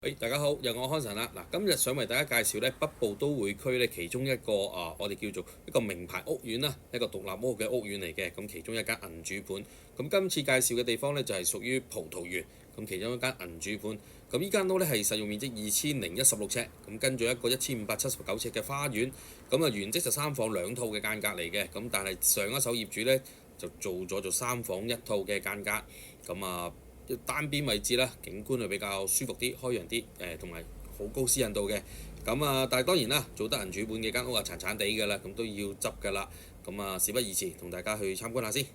大家好，又我康臣啦。嗱，今日想為大家介紹咧北部都會區咧其中一個我哋叫做一個名牌屋苑啦，一個獨立屋嘅屋苑嚟嘅。咁其中一間銀主盤。咁今次介紹嘅地方咧就係屬於葡萄園。咁其中一間銀主盤。咁呢間屋咧係實用面積2016尺，咁跟住一個1579尺嘅花園。咁啊原則就3房2套嘅間隔嚟嘅。咁但係上一手業主咧就做3房1套嘅間隔。咁單邊位置啦，景觀係比較舒服啲、開揚啲，同埋好高私隱度嘅。但係當然啦，做得銀主盤嘅間屋啊，殘殘地㗎啦，咁都要執㗎啦。事不宜遲，同大家去參觀下先。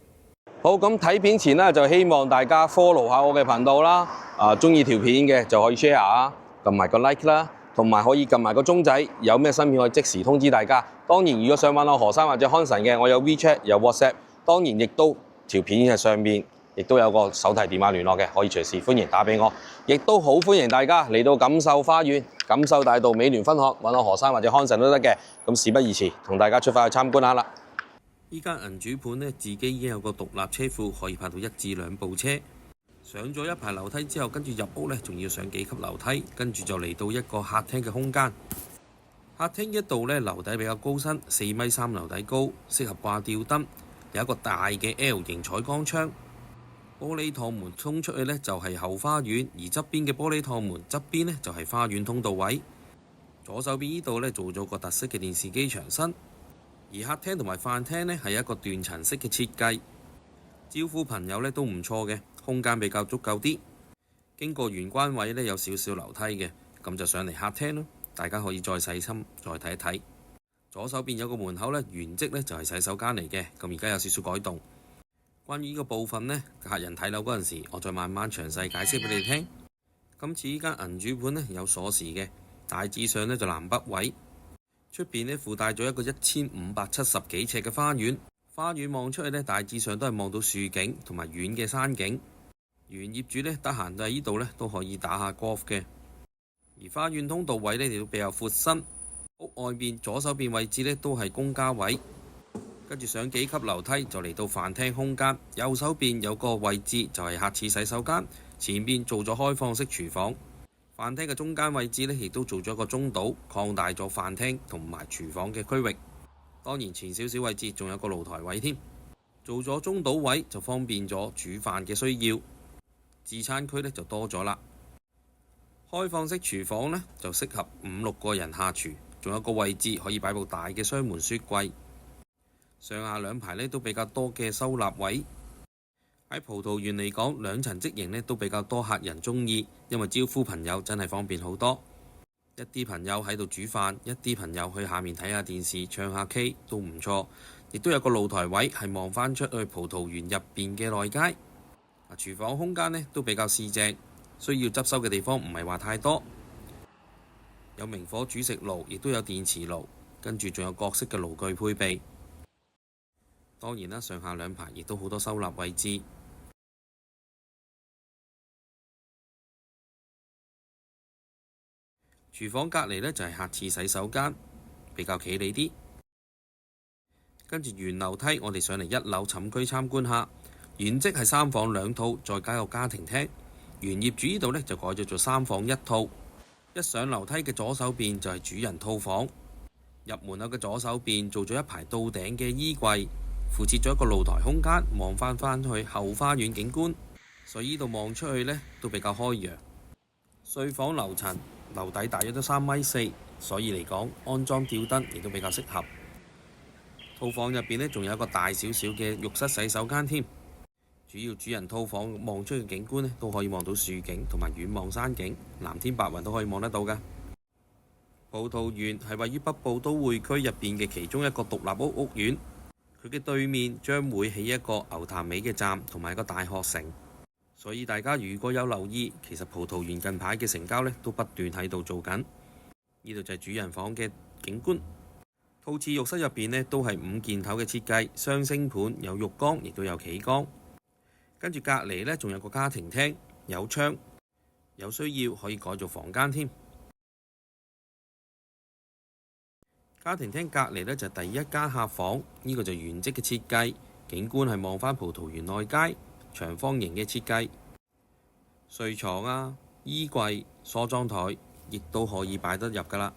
好，咁睇片前呢，就希望大家 follow 下我嘅頻道啦。中意條片嘅就可以 share 啊，撳埋個 like 啦，同埋可以撳埋個鐘仔，有咩新片可以即時通知大家。當然，如果想揾我何生或者康臣嘅，我有 WeChat 有 WhatsApp， 當然亦都條片喺上面。亦都有個手提電話聯絡嘅，可以隨時歡迎打俾我。亦都好歡迎大家嚟到錦繡花園、錦繡大道美聯分行揾我何生或者康臣都得嘅。咁事不宜遲，同大家出發去參觀下啦。依間銀主盤呢，自己已經有個獨立車庫，可以泊到1至2部車。上咗一排樓梯之後，跟住入屋呢，仲要上幾級樓梯，跟住就嚟到一個客廳嘅空間。客廳一度呢，樓底比較高身，4.3米樓底高，適合掛吊燈。有一個大嘅 L 型採光窗。玻璃趟門衝出去呢，就係後花園，而側邊嘅玻璃趟門側邊呢，就係花園通道位。左手邊呢度呢，做咗個特色嘅電視機牆身，而客廳同埋飯廳呢，係一個斷層式嘅設計，招呼朋友呢都唔錯嘅，空間比較足夠啲。經過玄關位呢，有少少樓梯嘅，咁就上嚟客廳咯。大家可以再細心再睇一睇。左手邊有個門口呢，原則呢就係洗手間嚟嘅，咁而家有少少改動。關於呢個部分呢，客人睇樓嗰陣時，我再慢慢詳細解釋俾你哋聽。今次呢間銀主盤呢，有鎖匙嘅，大致上呢就南北位。出邊呢附帶咗一個1570幾尺嘅花園，花園望出去呢，大致上都係望到樹景同埋遠嘅山景。原業主呢，得閒就喺呢度呢都可以打下 golf 嘅。而花園通道位呢，亦都比較闊身。屋外邊左手邊位置呢，都係公家位。跟住上幾級樓梯就嚟到飯廳空間，右手邊有個位置就係客廁洗手間，前邊做咗開放式廚房。飯廳嘅中間位置呢，亦都做咗個中島，擴大咗飯廳同埋廚房嘅區域。當然前少少位置仲有個露台位添，做咗中島位就方便咗煮飯嘅需要。自餐區呢就多咗啦。開放式廚房呢，就適合5-6個人下廚，仲有個位置可以擺部大嘅雙門雪櫃。上下兩排呢都比較多嘅收納位。喺葡萄園嚟講，2層職型呢都比較多客人鍾意，因為招呼朋友真係方便好多。一啲朋友喺度煮飯，一啲朋友去下面睇下電視、唱下 K 都唔錯。亦都有個露台位係望返出去葡萄園入邊嘅內街。廚房空間呢都比較四正，需要執收嘅地方唔係話太多。有明火煮食爐，亦都有電磁爐，跟住仲有各式嘅爐具配備。當然啦，上下兩排亦都好多收納位置。廚房隔離呢，就係客廁洗手間，比較企理啲。跟住沿樓梯，我哋上嚟1樓寢區參觀下。原則係3房2套，再加個家庭廳。原業主呢度呢，就改咗做3房1套。一上樓梯嘅左手邊就係主人套房。入門口嘅左手邊做咗一排到頂嘅衣櫃。附設咗一個露台空間，望返去後花園景觀，所以呢度望出去呢都比較開揚。睡房樓層樓底大約都3.4米，所以嚟講安裝吊燈亦都比較適合。套房入邊呢仲有一個大少少嘅浴室洗手間添。主要主人套房望出去嘅景觀呢都可以望到樹景同埋遠望山景，藍天白雲都可以望得到㗎。葡萄園係位於北部都會區入邊嘅其中一個獨立屋苑。佢嘅對面將會起一個牛潭尾嘅站同埋一個大學城，所以大家如果有留意，其實葡萄園近排嘅成交呢都不斷喺度做緊。呢度就係主人房嘅景觀。套廁浴室入邊呢都係5件頭嘅設計，雙星盤，有浴缸亦都有企缸。跟住隔離呢仲有個家庭廳，有窗，有需要可以改做房間添。家庭廳隔離呢就係第一間客房，呢個就原則嘅設計，景觀係望返葡萄園內街，長方形嘅設計，睡床啊、衣櫃、梳妝台亦都可以擺得入㗎啦。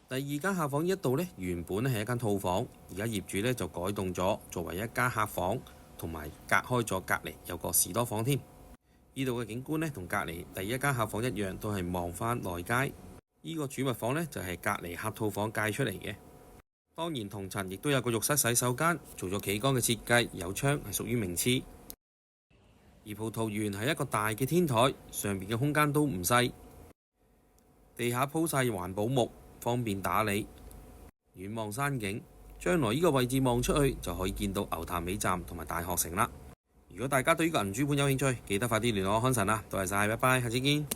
第二間客房呢一度呢，原本咧係一間套房，而家業主呢就改動咗作為一間客房，同埋隔開咗隔離有個士多房添。呢度嘅景觀呢，同隔離第一間客房一樣，都係望返內街。呢個儲物房呢，就係隔離客套房界出嚟嘅。當然同層亦都有個浴室洗手間，做咗企缸嘅設計，有窗係屬於名廁。而葡萄園係一個大嘅天台，上邊嘅空間都唔細，地下鋪晒環保木，方便打理。遠望山景，將來呢個位置望出去就可以見到牛潭尾站同埋大學城啦。如果大家對呢個銀主盤有興趣，記得快啲聯絡我康臣啦。多謝晒，拜拜，下次見。